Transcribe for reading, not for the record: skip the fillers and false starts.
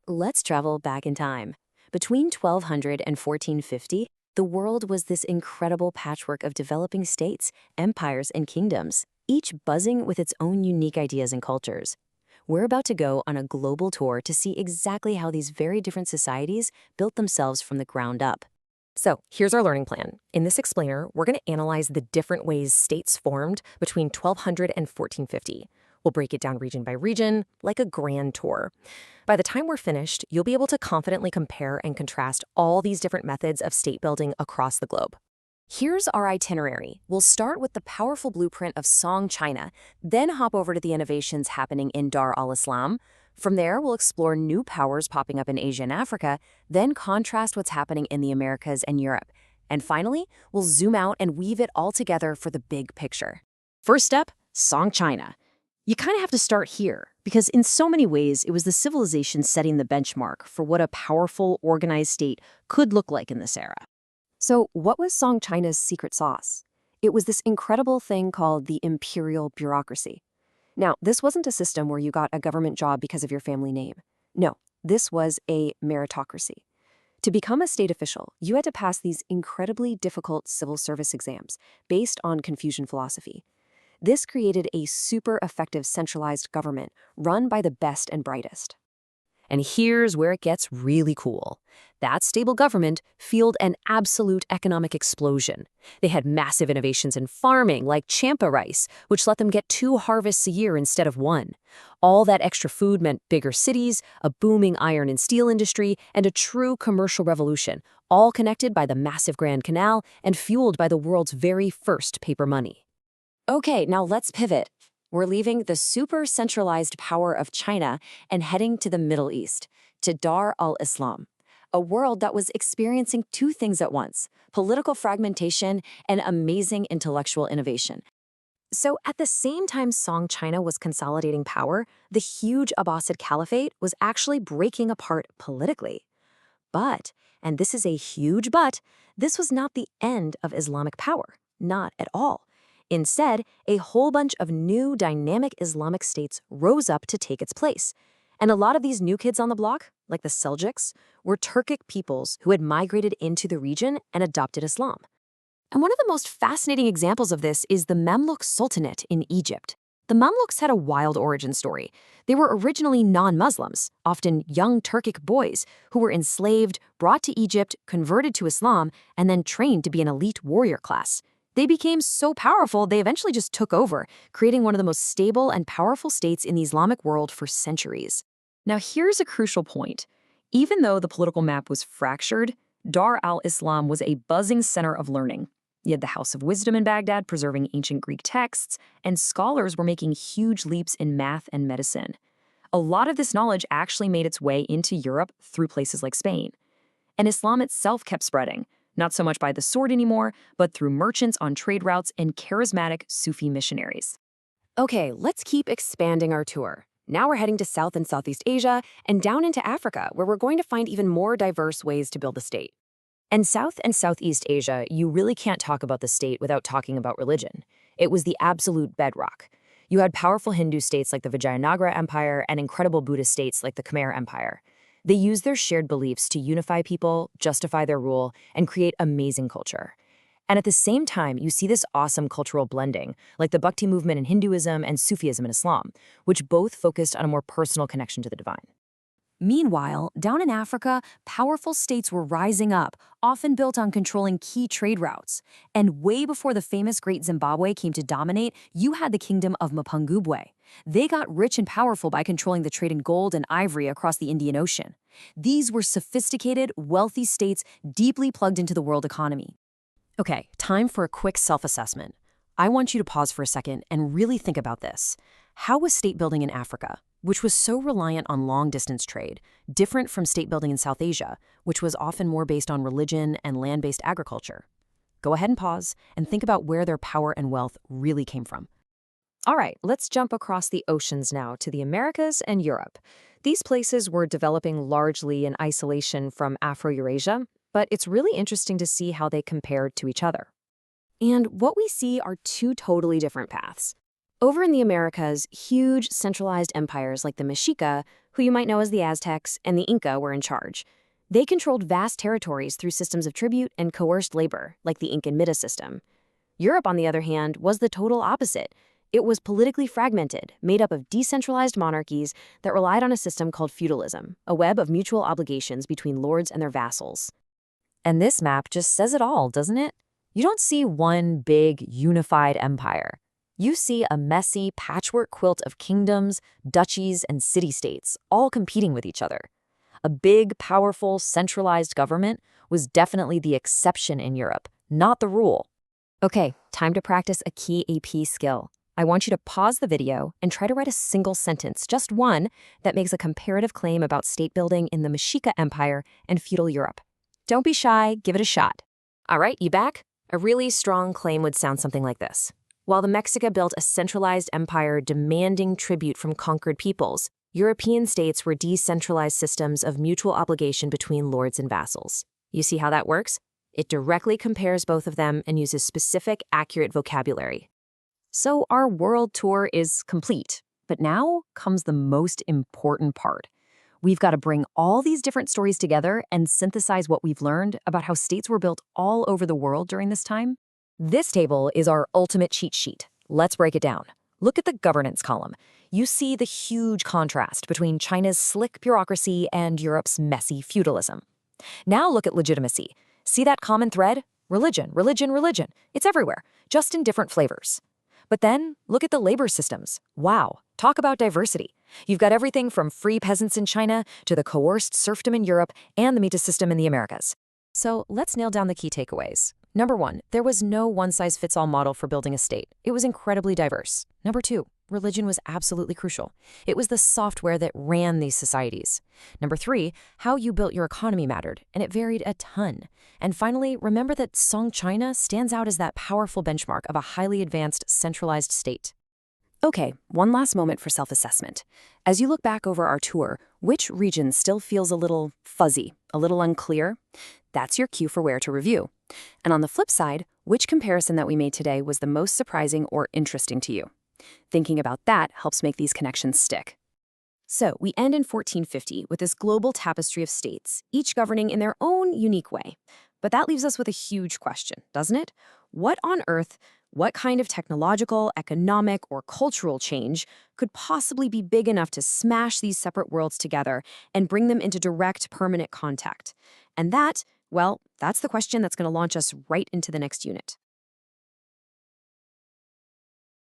Let's travel back in time. Between 1200 and 1450, the world was this incredible patchwork of developing states, empires, and kingdoms, each buzzing with its own unique ideas and cultures. We're about to go on a global tour to see exactly how these very different societies built themselves from the ground up. So here's our learning plan. In this explainer, we're going to analyze the different ways states formed between 1200 and 1450. We'll break it down region by region, like a grand tour. By the time we're finished, you'll be able to confidently compare and contrast all these different methods of state building across the globe. Here's our itinerary. We'll start with the powerful blueprint of Song China, then hop over to the innovations happening in Dar al-Islam. From there, we'll explore new powers popping up in Asia and Africa, then contrast what's happening in the Americas and Europe. And finally, we'll zoom out and weave it all together for the big picture. First up, Song China. You kind of have to start here, because in so many ways, it was the civilization setting the benchmark for what a powerful, organized state could look like in this era. So what was Song China's secret sauce? It was this incredible thing called the imperial bureaucracy. Now, this wasn't a system where you got a government job because of your family name. No, this was a meritocracy. To become a state official, you had to pass these incredibly difficult civil service exams based on Confucian philosophy. This created a super effective centralized government run by the best and brightest. And here's where it gets really cool. That stable government fueled an absolute economic explosion. They had massive innovations in farming, like Champa rice, which let them get 2 harvests a year instead of 1. All that extra food meant bigger cities, a booming iron and steel industry, and a true commercial revolution, all connected by the massive Grand Canal and fueled by the world's very first paper money. Okay, now let's pivot. We're leaving the super centralized power of China and heading to the Middle East, to Dar al-Islam, a world that was experiencing 2 things at once: political fragmentation and amazing intellectual innovation. So at the same time Song China was consolidating power, the huge Abbasid Caliphate was actually breaking apart politically. But, and this is a huge but, this was not the end of Islamic power. Not at all. Instead, a whole bunch of new dynamic Islamic states rose up to take its place. And a lot of these new kids on the block, like the Seljuks, were Turkic peoples who had migrated into the region and adopted Islam. And one of the most fascinating examples of this is the Mamluk Sultanate in Egypt. The Mamluks had a wild origin story. They were originally non-Muslims, often young Turkic boys, who were enslaved, brought to Egypt, converted to Islam, and then trained to be an elite warrior class. They became so powerful, they eventually just took over, creating one of the most stable and powerful states in the Islamic world for centuries. Now here's a crucial point. Even though the political map was fractured, Dar al-Islam was a buzzing center of learning. You had the House of Wisdom in Baghdad preserving ancient Greek texts, and scholars were making huge leaps in math and medicine. A lot of this knowledge actually made its way into Europe through places like Spain. And Islam itself kept spreading. Not so much by the sword anymore, but through merchants on trade routes and charismatic Sufi missionaries. Okay, let's keep expanding our tour. Now we're heading to South and Southeast Asia and down into Africa, where we're going to find even more diverse ways to build a state. And South and Southeast Asia, you really can't talk about the state without talking about religion. It was the absolute bedrock. You had powerful Hindu states like the Vijayanagara Empire and incredible Buddhist states like the Khmer Empire. They used their shared beliefs to unify people, justify their rule, and create amazing culture. And at the same time, you see this awesome cultural blending, like the Bhakti movement in Hinduism and Sufism in Islam, which both focused on a more personal connection to the divine. Meanwhile, down in Africa, powerful states were rising up, often built on controlling key trade routes. And way before the famous Great Zimbabwe came to dominate, you had the kingdom of Mapungubwe. They got rich and powerful by controlling the trade in gold and ivory across the Indian Ocean. These were sophisticated, wealthy states deeply plugged into the world economy. Okay, time for a quick self-assessment. I want you to pause for a second and really think about this. How was state building in Africa, which was so reliant on long-distance trade, different from state building in South Asia, which was often more based on religion and land-based agriculture? Go ahead and pause and think about where their power and wealth really came from. All right, let's jump across the oceans now to the Americas and Europe. These places were developing largely in isolation from Afro-Eurasia, but it's really interesting to see how they compared to each other. And what we see are 2 totally different paths. Over in the Americas, huge centralized empires like the Mexica, who you might know as the Aztecs, and the Inca were in charge. They controlled vast territories through systems of tribute and coerced labor, like the Incan Mida system. Europe, on the other hand, was the total opposite. It was politically fragmented, made up of decentralized monarchies that relied on a system called feudalism, a web of mutual obligations between lords and their vassals. And this map just says it all, doesn't it? You don't see one big, unified empire. You see a messy patchwork quilt of kingdoms, duchies, and city-states, all competing with each other. A big, powerful, centralized government was definitely the exception in Europe, not the rule. Okay, time to practice a key AP skill. I want you to pause the video and try to write a single sentence, just one, that makes a comparative claim about state building in the Mexica Empire and feudal Europe. Don't be shy, give it a shot. All right, you back? A really strong claim would sound something like this. While the Mexica built a centralized empire demanding tribute from conquered peoples, European states were decentralized systems of mutual obligation between lords and vassals. You see how that works? It directly compares both of them and uses specific, accurate vocabulary. So our world tour is complete, but now comes the most important part. We've got to bring all these different stories together and synthesize what we've learned about how states were built all over the world during this time. This table is our ultimate cheat sheet. Let's break it down. Look at the governance column. You see the huge contrast between China's slick bureaucracy and Europe's messy feudalism. Now look at legitimacy. See that common thread? Religion, religion, religion. It's everywhere, just in different flavors. But then look at the labor systems. Wow, talk about diversity. You've got everything from free peasants in China to the coerced serfdom in Europe and the Mita system in the Americas. So let's nail down the key takeaways. Number 1, there was no one-size-fits-all model for building a state. It was incredibly diverse. Number 2, religion was absolutely crucial. It was the software that ran these societies. Number 3, how you built your economy mattered, and it varied a ton. And finally, remember that Song China stands out as that powerful benchmark of a highly advanced, centralized state. Okay, one last moment for self-assessment. As you look back over our tour, which region still feels a little fuzzy, a little unclear? That's your cue for where to review. And on the flip side, which comparison that we made today was the most surprising or interesting to you? Thinking about that helps make these connections stick. So we end in 1450 with this global tapestry of states, each governing in their own unique way. But that leaves us with a huge question, doesn't it? What on earth, what kind of technological, economic, or cultural change could possibly be big enough to smash these separate worlds together and bring them into direct, permanent contact? And that, well, that's the question that's going to launch us right into the next unit.